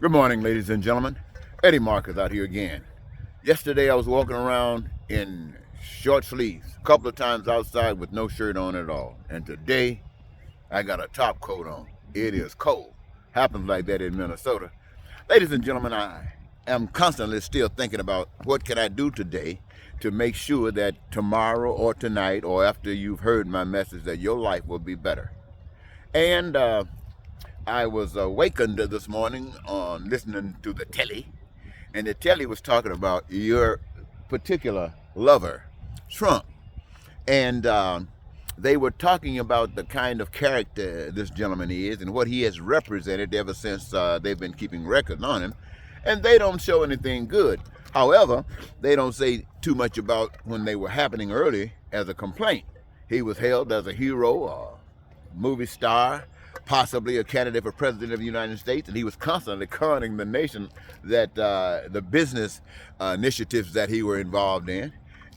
Good morning, ladies and gentlemen. Eddie Marcus out here again. Yesterday I was walking around in short sleeves, a couple of times outside with no shirt on at all. And today I got a top coat on. It is cold. Happens like that in Minnesota. Ladies and gentlemen, I am constantly still thinking about what can I do today to make sure that tomorrow or tonight or after you've heard my message that your life will be better. And I was awakened this morning on listening to the telly, and the telly was talking about your particular lover, Trump. And they were talking about the kind of character this gentleman is and what he has represented ever since they've been keeping records on him. And they don't show anything good. However, they don't say too much about when they were happening early as a complaint. He was hailed as a hero, a movie star, possibly a candidate for president of the United States, and he was constantly conning the nation that the business initiatives that he were involved in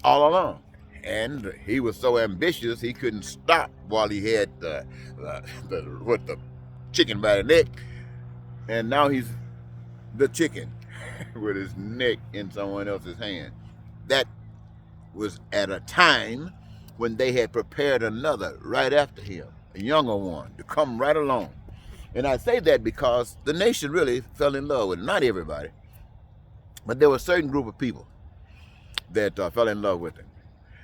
all along. And he was so ambitious he couldn't stop while he had the chicken by the neck, and now he's the chicken with his neck in someone else's hand. That was at a time when they had prepared another right after him, a younger one, to come right along. And I say that because the nation really fell in love with him. Not everybody, but there was a certain group of people that fell in love with him.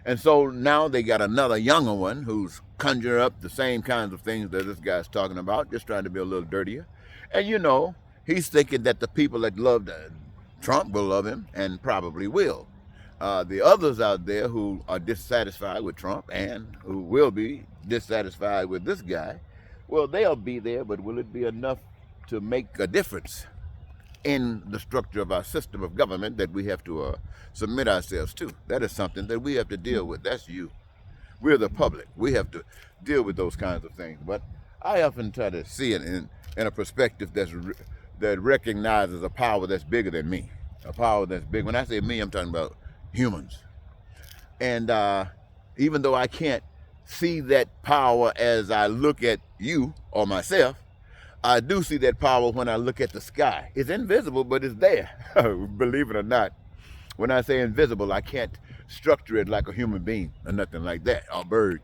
And so now they got another younger one who's conjuring up the same kinds of things that this guy's talking about, just trying to be a little dirtier. And you know, he's thinking that the people that loved Trump will love him, and probably will. The others out there who are dissatisfied with Trump and who will be dissatisfied with this guy, well, they'll be there, but will it be enough to make a difference in the structure of our system of government that we have to submit ourselves to? That is something that we have to deal with. That's you. We're the public. We have to deal with those kinds of things. But I often try to see it in a perspective that recognizes a power that's bigger than me. A power that's big. When I say me, I'm talking about humans. And even though I can't see that power as I look at you or myself, I do see that power when I look at the sky. It's invisible, but it's there, believe it or not. When I say invisible, I can't structure it like a human being or nothing like that, or a bird.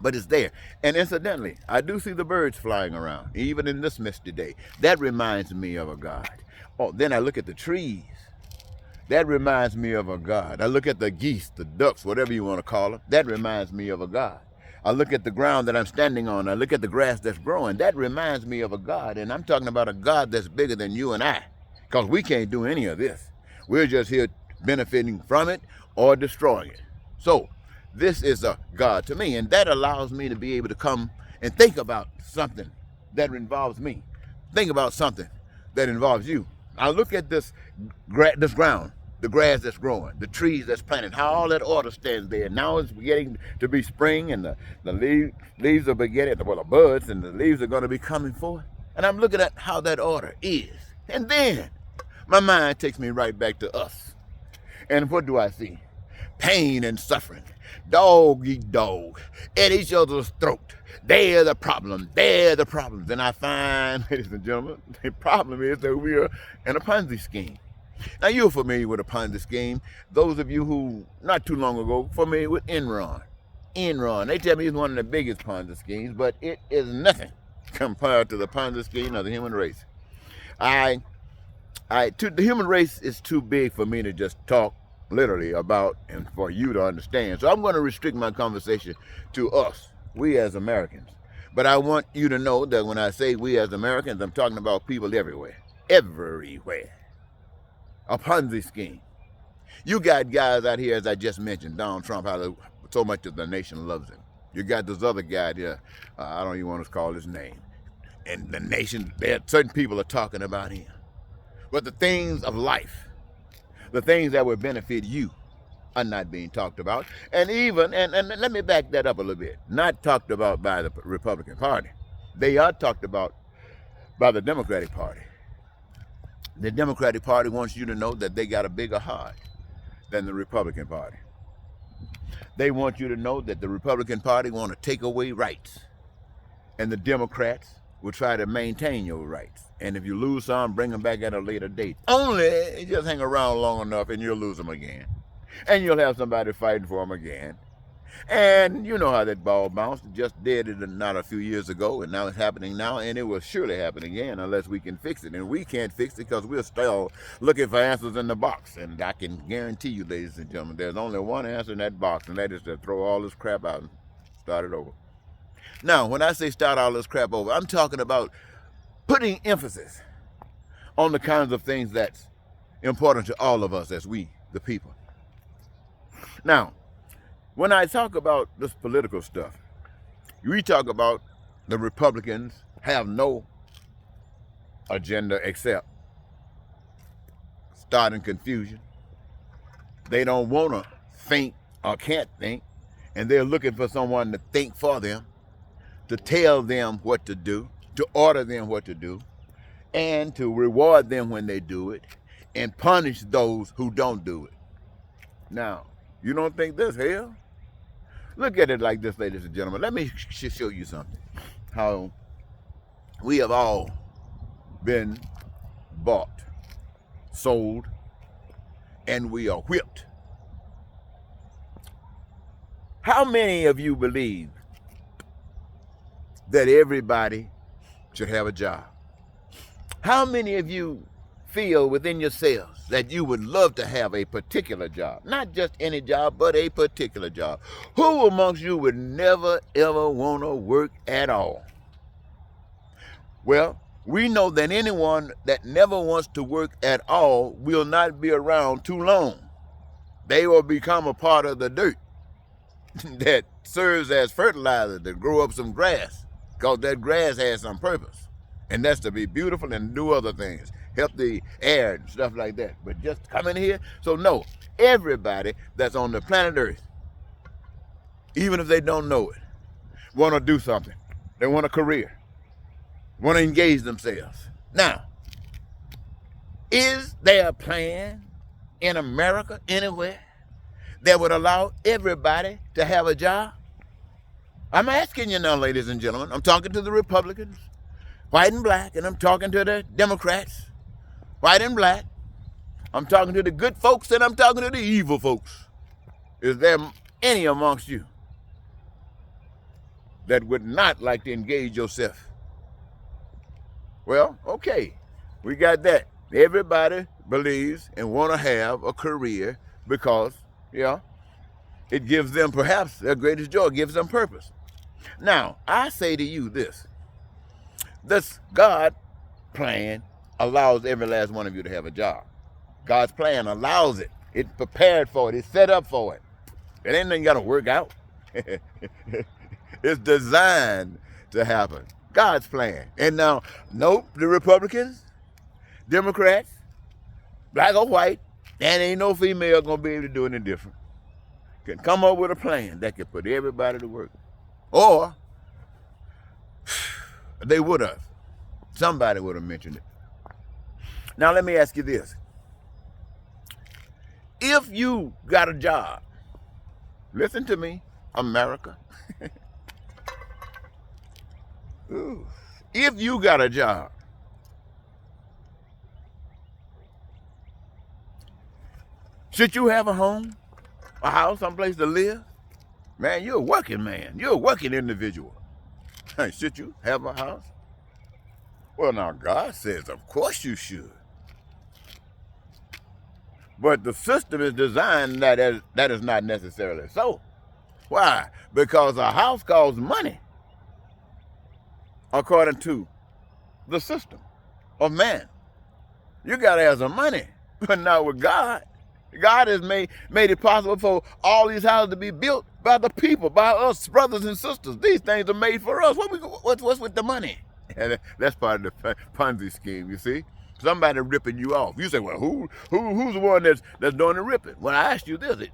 But it's there. And incidentally, I do see the birds flying around, even in this misty day. That reminds me of a God. Oh, then I look at the trees. That reminds me of a God. I look at the geese, the ducks, whatever you want to call them. That reminds me of a God. I look at the ground that I'm standing on. I look at the grass that's growing. That reminds me of a God. And I'm talking about a God that's bigger than you and I, because we can't do any of this. We're just here benefiting from it or destroying it. So this is a God to me, and that allows me to be able to come and think about something that involves me. Think about something that involves you. I look at this ground, the grass that's growing, the trees that's planted, how all that order stands there. Now it's beginning to be spring, and the leaves are beginning, well, the buds and the leaves are going to be coming forth. And I'm looking at how that order is. And then my mind takes me right back to us. And what do I see? Pain and suffering. Dog eat dog at each other's throat. They're the problem. They're the problem. Then I find, ladies and gentlemen, the problem is that we are in a Ponzi scheme. Now, you're familiar with a Ponzi scheme. Those of you who, not too long ago, familiar with Enron. Enron, they tell me it's one of the biggest Ponzi schemes, but it is nothing compared to the Ponzi scheme of the human race. The human race is too big for me to just talk literally about and for you to understand. So I'm going to restrict my conversation to us, we as Americans. But I want you to know that when I say we as Americans, I'm talking about people everywhere. Everywhere. A Ponzi scheme. You got guys out here, as I just mentioned, Donald Trump, how so much of the nation loves him. You got this other guy there, I don't even want to call his name. And the nation, certain people are talking about him. But the things of life, the things that would benefit you, are not being talked about. And let me back that up a little bit. Not talked about by the Republican Party. They are talked about by the Democratic Party. The Democratic Party wants you to know that they got a bigger heart than the Republican Party. They want you to know that the Republican Party want to take away rights, and the Democrats will try to maintain your rights. And if you lose some, bring them back at a later date. Only just hang around long enough and you'll lose them again. And you'll have somebody fighting for them again. And you know how that ball bounced. It just did it not a few years ago, and now it's happening now, and it will surely happen again unless we can fix it. And we can't fix it because we're still looking for answers in the box. And I can guarantee you, ladies and gentlemen, there's only one answer in that box, and that is to throw all this crap out and start it over. Now, when I say start all this crap over, I'm talking about putting emphasis on the kinds of things that's important to all of us as we, the people. Now, when I talk about this political stuff, we talk about the Republicans have no agenda except starting confusion. They don't want to think or can't think, and they're looking for someone to think for them, to tell them what to do, to order them what to do, and to reward them when they do it, and punish those who don't do it. Now, you don't think this hell? Look at it like this, ladies and gentlemen. Let me show you something. How we have all been bought, sold, and we are whipped. How many of you believe that everybody should have a job? How many of you feel within yourselves that you would love to have a particular job? Not just any job, but a particular job. Who amongst you would never, ever want to work at all? Well, we know that anyone that never wants to work at all will not be around too long. They will become a part of the dirt that serves as fertilizer to grow up some grass, because that grass has some purpose, and that's to be beautiful and do other things, help the air and stuff like that. But just come in here. So no, everybody that's on the planet Earth, even if they don't know it, want to do something. They want a career, want to engage themselves. Now, is there a plan in America anywhere that would allow everybody to have a job? I'm asking you now, ladies and gentlemen. I'm talking to the Republicans, white and black, and I'm talking to the Democrats, white and black. I'm talking to the good folks, and I'm talking to the evil folks. Is there any amongst you that would not like to engage yourself? Well, okay, we got that. Everybody believes and want to have a career because, it gives them perhaps their greatest joy, gives them purpose. Now, I say to you this God plan allows every last one of you to have a job. God's plan allows it. It's prepared for it. It's set up for it. It ain't nothing got to work out. It's designed to happen. God's plan. And now, nope, the Republicans, Democrats, black or white, and ain't no female gonna be able to do any different, can come up with a plan that can put everybody to work. Or they would have. Somebody would have mentioned it. Now let me ask you this. If you got a job, listen to me, America. If you got a job, should you have a home, a house, someplace to live? Man, you're a working man. You're a working individual. Should you have a house? Well, now God says, of course you should. But the system is designed that is not necessarily so. Why? Because a house costs money, according to the system of man. You got to have some money. But not with God. God has made it possible for all these houses to be built by the people, by us brothers and sisters. These things are made for us. What's with the money? That's part of the Ponzi scheme, you see. Somebody ripping you off. You say, well, who's the one that's doing the ripping? Well, I asked you this.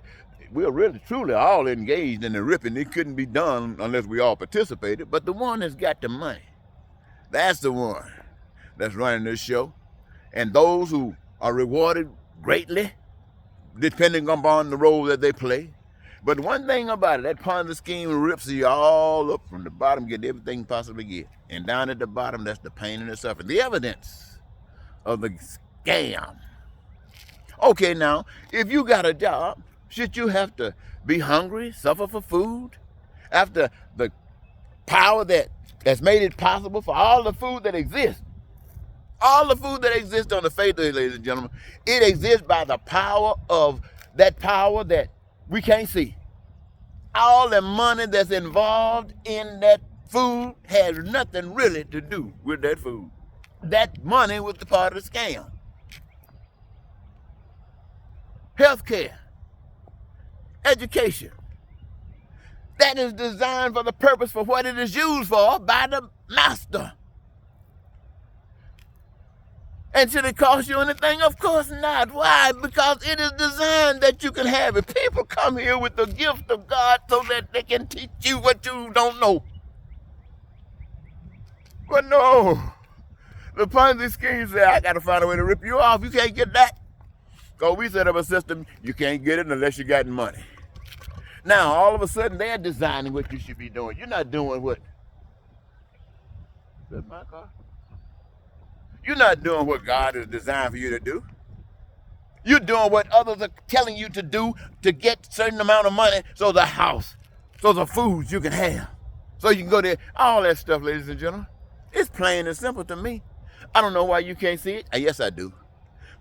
We're really, truly all engaged in the ripping. It couldn't be done unless we all participated. But the one that's got the money, that's the one that's running this show. And those who are rewarded greatly, depending upon the role that they play, But one thing about it, that Ponzi scheme rips you all up from the bottom, get everything you possibly get. And down at the bottom, that's the pain and the suffering. The evidence of the scam. Okay, now, if you got a job, should you have to be hungry, suffer for food? After the power that's made it possible for all the food that exists, all the food that exists on the face of the earth, ladies and gentlemen, it exists by the power that we can't see. All the money that's involved in that food has nothing really to do with that food. That money was the part of the scam. Healthcare, education, that is designed for the purpose for what it is used for by the master. And should it cost you anything? Of course not. Why? Because it is designed that you can have it. People come here with the gift of God so that they can teach you what you don't know. But no, the Ponzi scheme said, I got to find a way to rip you off. You can't get that. Because we set up a system, you can't get it unless you got money. Now, all of a sudden, they're designing what you should be doing. You're not doing what? Is that my car? You're not doing what God has designed for you to do. You're doing what others are telling you to do to get a certain amount of money, so the house, so the foods you can have, so you can go there. All that stuff, ladies and gentlemen, it's plain and simple to me. I don't know why you can't see it. Yes, I do.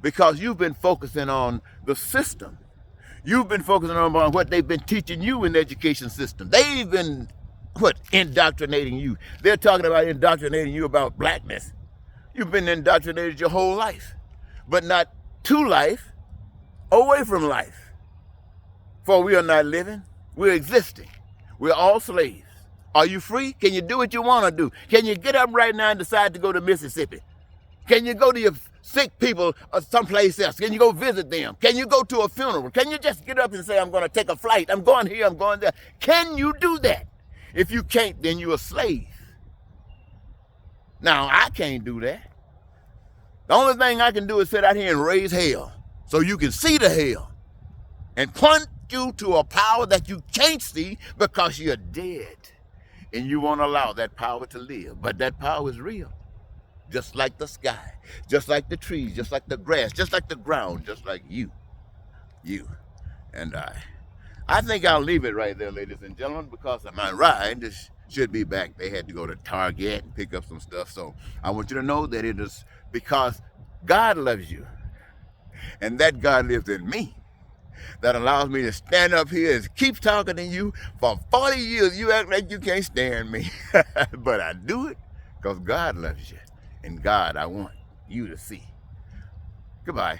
Because you've been focusing on the system. You've been focusing on what they've been teaching you in the education system. They've been, indoctrinating you. They're talking about indoctrinating you about blackness. You've been indoctrinated your whole life, but not to life, away from life. For we are not living, we're existing. We're all slaves. Are you free? Can you do what you want to do? Can you get up right now and decide to go to Mississippi? Can you go to your sick people or someplace else? Can you go visit them? Can you go to a funeral? Can you just get up and say, I'm going to take a flight. I'm going here, I'm going there. Can you do that? If you can't, then you're a slave. Now, I can't do that. The only thing I can do is sit out here and raise hell so you can see the hell and point you to a power that you can't see because you're dead and you won't allow that power to live. But that power is real. Just like the sky, just like the trees, just like the grass, just like the ground, just like you and I. I think I'll leave it right there, ladies and gentlemen, because of my ride. This should be back. They had to go to Target and pick up some stuff. So I want you to know that it is because God loves you and that God lives in me that allows me to stand up here and keep talking to you for 40 years. You act like you can't stand me, but I do it because God loves you. And God, I want you to see. Goodbye.